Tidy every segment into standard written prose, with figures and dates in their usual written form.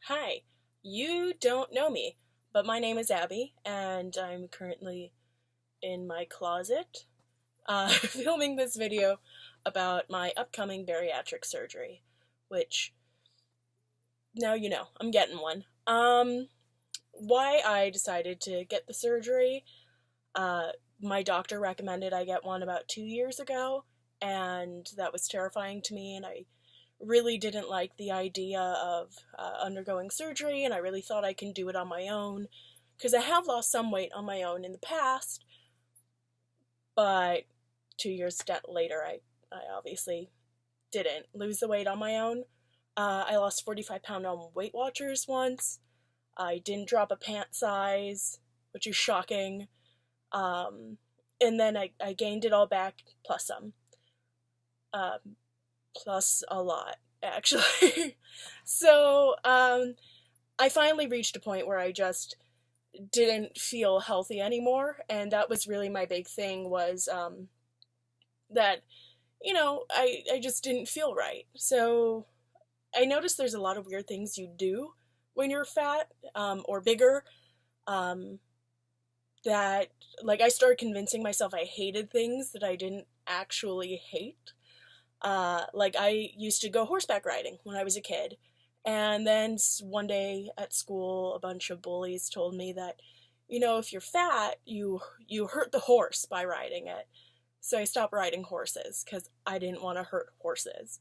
Hi, you don't know me, but my name is Abby, and I'm currently in my closet filming this video about my upcoming bariatric surgery, which now you know, I'm getting one. Why I decided to get the surgery, uh, my doctor recommended I get one about 2 years ago, and that was terrifying to me, and I really didn't like the idea of undergoing surgery, and I really thought I can do it on my own because I have lost some weight on my own in the past, but 2 years later, I obviously didn't lose the weight on my own. I lost 45 pounds on Weight Watchers once. I didn't drop a pant size, which is shocking. And then I gained it all back plus some. Plus a lot, actually. So, I finally reached a point where I just didn't feel healthy anymore, and that was really my big thing was, that, I just didn't feel right. So, I noticed there's a lot of weird things you do when you're fat, or bigger, um, that, like, I started convincing myself I hated things that I didn't actually hate. Like, I used to go horseback riding when I was a kid. And then one day at school, a bunch of bullies told me that, if you're fat, you hurt the horse by riding it. So I stopped riding horses because I didn't want to hurt horses.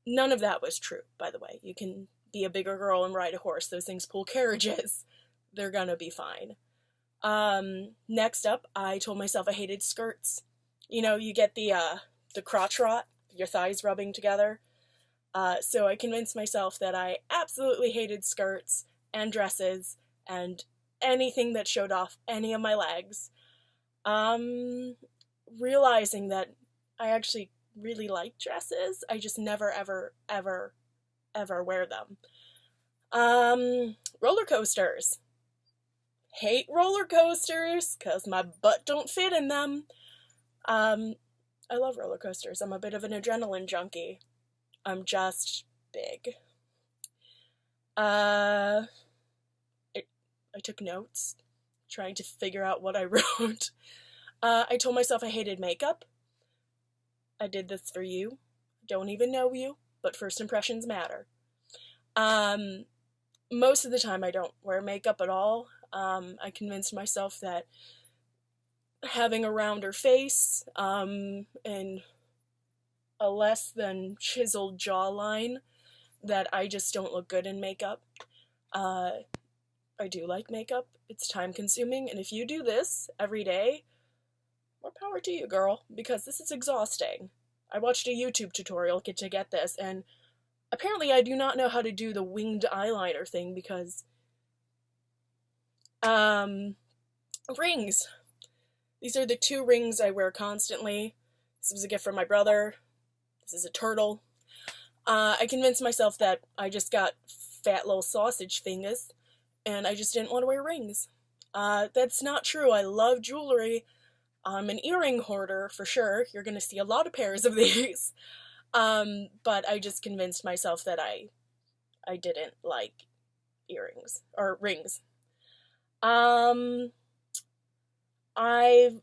None of that was true, by the way. You can be a bigger girl and ride a horse. Those things pull carriages. They're gonna be fine. Next up, I told myself I hated skirts. You get the crotch rot, your thighs rubbing together. So I convinced myself that I absolutely hated skirts and dresses and anything that showed off any of my legs. Realizing that I actually really like dresses, I just never, ever, ever, ever wear them. Roller coasters. Hate roller coasters because my butt don't fit in them. I love roller coasters. I'm a bit of an adrenaline junkie. I'm just big. I, I took notes, trying to figure out what I wrote. I told myself I hated makeup. I did this for you. Don't even know you, but first impressions matter. Most of the time I don't wear makeup at all. I convinced myself that having a rounder face, and a less than chiseled jawline, that I just don't look good in makeup. I do like makeup. It's time consuming, and if you do this every day, more power to you, girl, because this is exhausting. I watched a YouTube tutorial to get this, and apparently I do not know how to do the winged eyeliner thing because, rings. These are the 2 rings I wear constantly. This was a gift from my brother. This is a turtle. I convinced myself that I just got fat little sausage fingers, and I just didn't want to wear rings. That's not true. I love jewelry. I'm an earring hoarder, for sure. You're gonna see a lot of pairs of these. But I just convinced myself that I didn't like earrings, or rings. I've,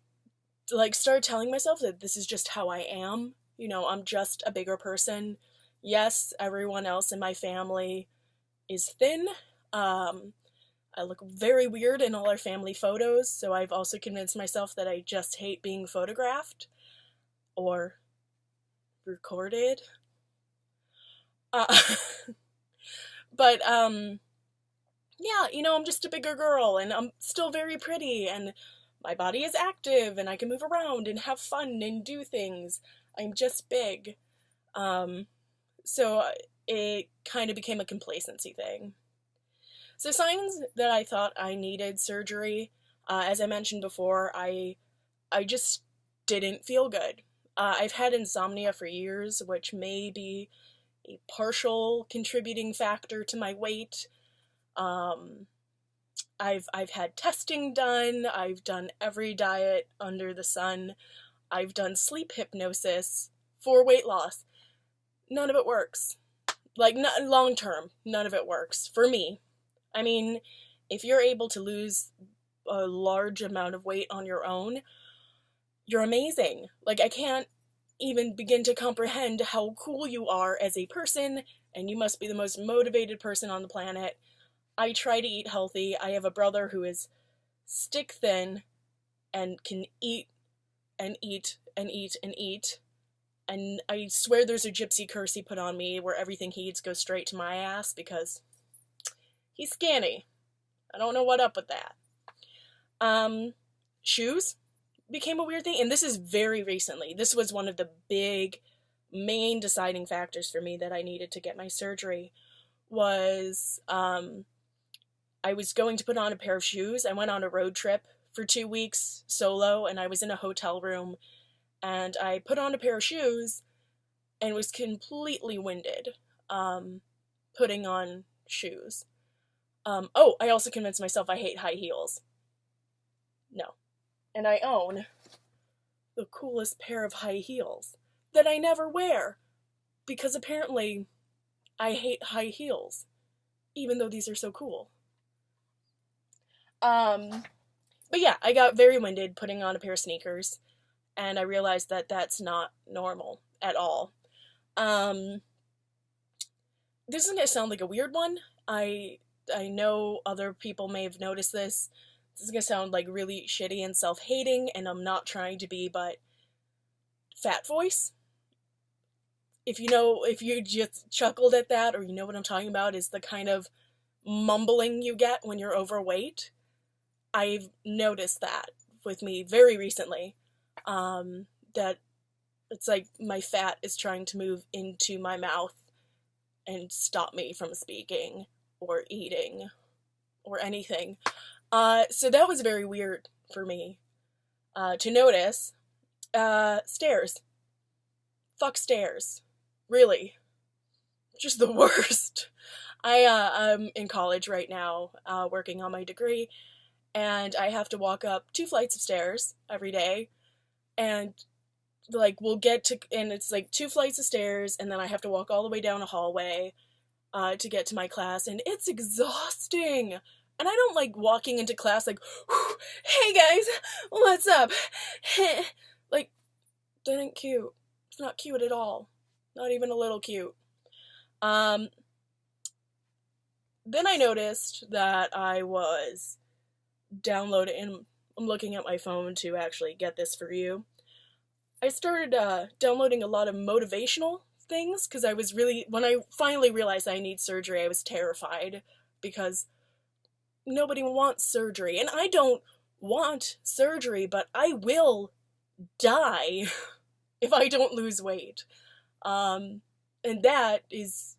like, started telling myself that this is just how I am. I'm just a bigger person. Yes, everyone else in my family is thin. I look very weird in all our family photos, so I've also convinced myself that I just hate being photographed or recorded. Uh, but, yeah, I'm just a bigger girl, and I'm still very pretty, and my body is active, and I can move around and have fun and do things. I'm just big. So it kind of became a complacency thing. So signs that I thought I needed surgery, as I mentioned before, I just didn't feel good. I've had insomnia for years, which may be a partial contributing factor to my weight. I've had testing done. I've done every diet under the sun. I've done sleep hypnosis for weight loss. None of it works. Like, long term, none of it works for me. I mean, if you're able to lose a large amount of weight on your own, you're amazing. Like, I can't even begin to comprehend how cool you are as a person, and you must be the most motivated person on the planet. I try to eat healthy. I have a brother who is stick thin and can eat and eat and eat and eat. And I swear there's a gypsy curse he put on me where everything he eats goes straight to my ass because he's skinny. I don't know what up with that. Shoes became a weird thing, and this is very recently. This was one of the big, main deciding factors for me that I needed to get my surgery was, I was going to put on a pair of shoes. I went on a road trip for 2 weeks solo, and I was in a hotel room, and I put on a pair of shoes and was completely winded, putting on shoes. I also convinced myself I hate high heels. No. And I own the coolest pair of high heels that I never wear because apparently I hate high heels, even though these are so cool. But yeah, I got very winded putting on a pair of sneakers, and I realized that that's not normal at all. This is gonna sound like a weird one. I know other people may have noticed this. This is gonna sound like really shitty and self-hating, and I'm not trying to be, but fat voice. If you just chuckled at that, or you know what I'm talking about, is the kind of mumbling you get when you're overweight. I've noticed that with me very recently. That it's like my fat is trying to move into my mouth and stop me from speaking or eating or anything. So that was very weird for me to notice. Stairs. Fuck stairs. Really. Just the worst. I'm in college right now, working on my degree, and I have to walk up 2 flights of stairs every day, and like and it's like 2 flights of stairs, and then I have to walk all the way down a hallway to get to my class, and it's exhausting. And I don't like walking into class like, hey guys, what's up? Like, that ain't cute. It's not cute at all. Not even a little cute. Then I noticed that I was downloading, and I'm looking at my phone to actually get this for you. I started downloading a lot of motivational things because when I finally realized I need surgery, I was terrified because nobody wants surgery. And I don't want surgery, but I will die if I don't lose weight. And that is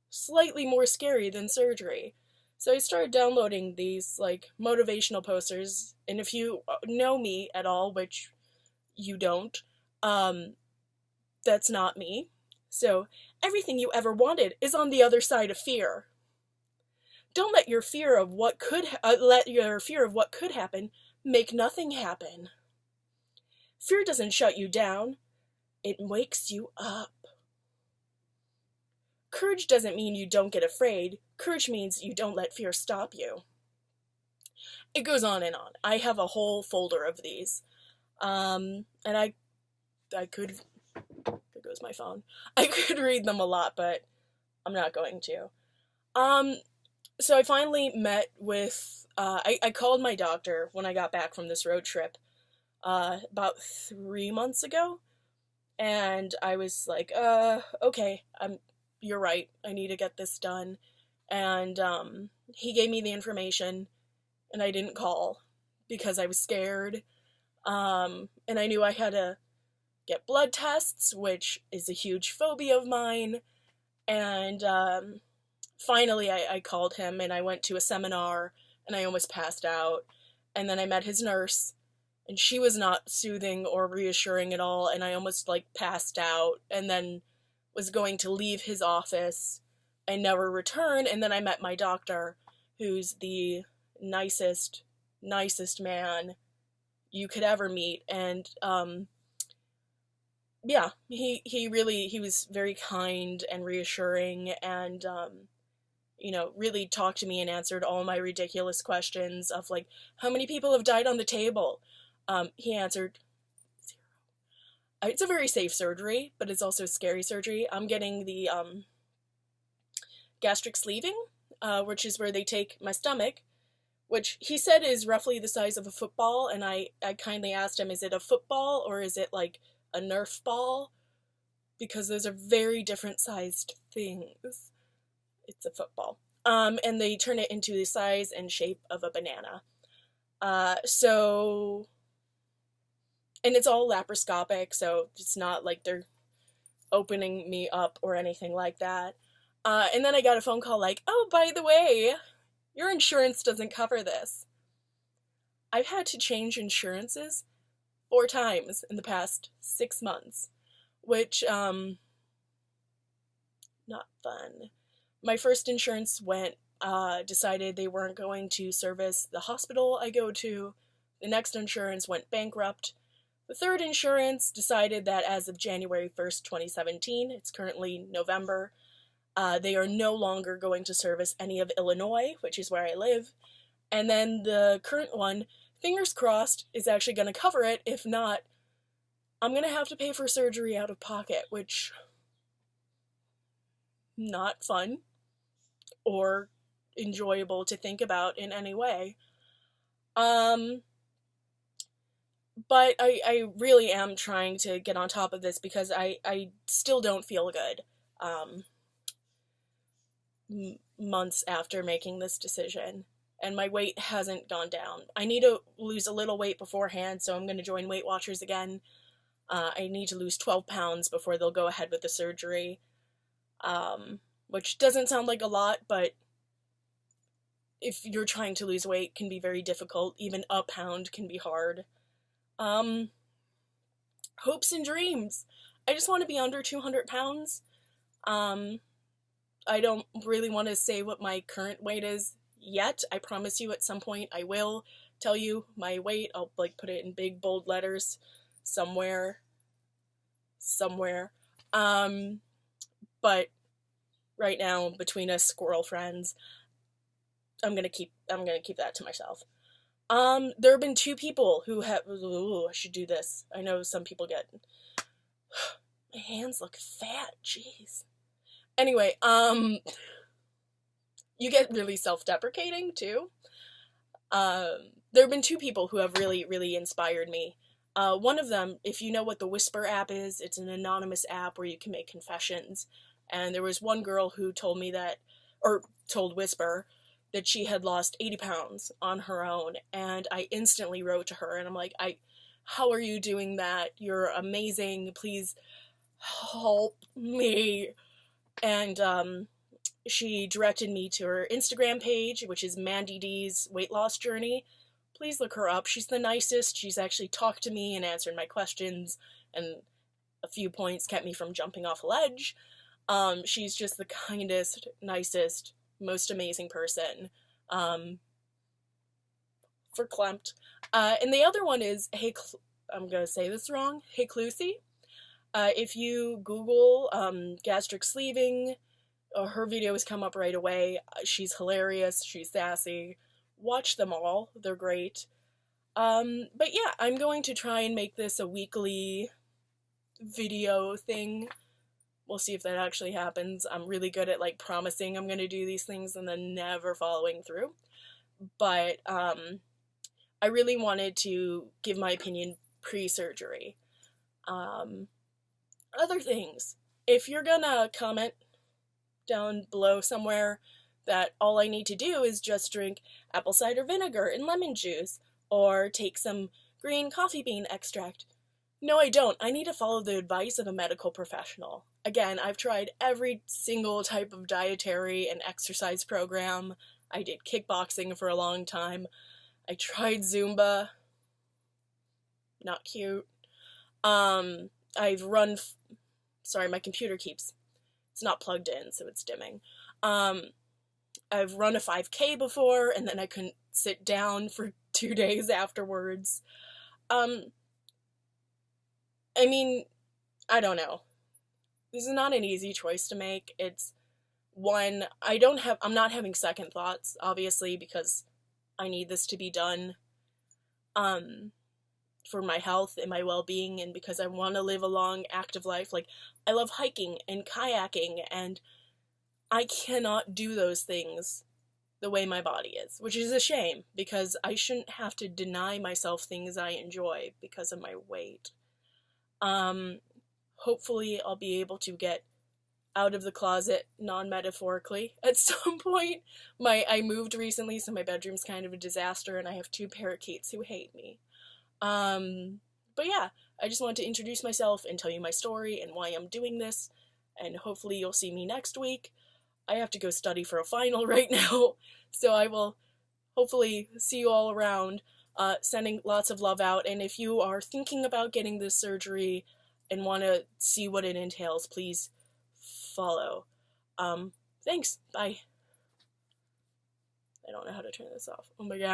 slightly more scary than surgery. So I started downloading these, like, motivational posters, and if you know me at all, which you don't, that's not me. So, everything you ever wanted is on the other side of fear. Don't let your fear of what could happen make nothing happen. Fear doesn't shut you down, it wakes you up. Courage doesn't mean you don't get afraid. Courage means you don't let fear stop you. It goes on and on. I have a whole folder of these. And I could, there goes my phone. I could read them a lot, but I'm not going to. So I finally met with, I called my doctor when I got back from this road trip, about 3 months ago. And I was like, okay, you're right, I need to get this done. And he gave me the information, and I didn't call because I was scared. And I knew I had to get blood tests, which is a huge phobia of mine. And finally I called him, and I went to a seminar, and I almost passed out. And then I met his nurse, and she was not soothing or reassuring at all, and I almost, like, passed out, and then was going to leave his office and never return. And then I met my doctor, who's the nicest man you could ever meet. And yeah, he was very kind and reassuring, and really talked to me and answered all my ridiculous questions of like, how many people have died on the table? He answered, it's a very safe surgery, but it's also scary surgery. I'm getting the gastric sleeving, which is where they take my stomach, which he said is roughly the size of a football, and I kindly asked him, is it a football or is it like a Nerf ball? Because those are very different sized things. It's a football. And they turn it into the size and shape of a banana. So, and it's all laparoscopic, so it's not like they're opening me up or anything like that. And then I got a phone call like, oh, by the way, your insurance doesn't cover this. I've had to change insurances 4 times in the past 6 months, which, not fun. My first insurance decided they weren't going to service the hospital I go to. The next insurance went bankrupt. The third insurance decided that as of January 1st, 2017, it's currently November, they are no longer going to service any of Illinois, which is where I live. And then the current one, fingers crossed, is actually going to cover it. If not, I'm going to have to pay for surgery out of pocket, which, not fun or enjoyable to think about in any way. But I really am trying to get on top of this because I still don't feel good months after making this decision. And my weight hasn't gone down. I need to lose a little weight beforehand, so I'm going to join Weight Watchers again. I need to lose 12 pounds before they'll go ahead with the surgery. Which doesn't sound like a lot, but if you're trying to lose weight, it can be very difficult. Even a pound can be hard. Hopes and dreams. I just want to be under 200 pounds. I don't really want to say what my current weight is yet. I promise you at some point I will tell you my weight. I'll like put it in big bold letters somewhere. But right now, between us squirrel friends, I'm gonna keep that to myself. There have been 2 people who have. Ooh, I should do this. I know some people get. My hands look fat. Jeez. Anyway, you get really self-deprecating too. There have been 2 people who have really, really inspired me. One of them, if you know what the Whisper app is, it's an anonymous app where you can make confessions. And there was one girl who told me that, or told Whisper, that she had lost 80 pounds on her own. And I instantly wrote to her and I'm like, how are you doing that? You're amazing. Please help me. And she directed me to her Instagram page, which is Mandy D's Weight Loss Journey. Please look her up. She's the nicest. She's actually talked to me and answered my questions, and a few points kept me from jumping off a ledge. She's just the kindest, nicest, most amazing person. For Klemt. And the other one is, I'm going to say this wrong, Hey Clusie. If you Google gastric sleeving, her videos come up right away. She's hilarious. She's sassy. Watch them all. They're great. But yeah, I'm going to try and make this a weekly video thing. We'll see if that actually happens. I'm really good at like promising I'm going to do these things and then never following through. But I really wanted to give my opinion pre-surgery. Other things. If you're gonna comment down below somewhere that all I need to do is just drink apple cider vinegar and lemon juice, or take some green coffee bean extract. No, I don't. I need to follow the advice of a medical professional. Again, I've tried every single type of dietary and exercise program. I did kickboxing for a long time. I tried Zumba. Not cute. I've run... Sorry, my computer keeps... It's not plugged in, so it's dimming. I've run a 5K before, and then I couldn't sit down for 2 days afterwards. I mean, I don't know. This is not an easy choice to make. It's one, I'm not having second thoughts, obviously, because I need this to be done, um, for my health and my well-being, and because I want to live a long, active life. Like, I love hiking and kayaking, and I cannot do those things the way my body is, which is a shame, because I shouldn't have to deny myself things I enjoy because of my weight. Um, Hopefully I'll be able to get out of the closet, non-metaphorically, at some point. I moved recently, so my bedroom's kind of a disaster, and I have two parakeets who hate me. Um, but yeah, I just wanted to introduce myself and tell you my story and why I'm doing this, and hopefully you'll see me next week. I have to go study for a final right now, so I will hopefully see you all around, sending lots of love out, and if you are thinking about getting this surgery and want to see what it entails, please follow. Thanks, bye. I don't know how to turn this off. Oh my god.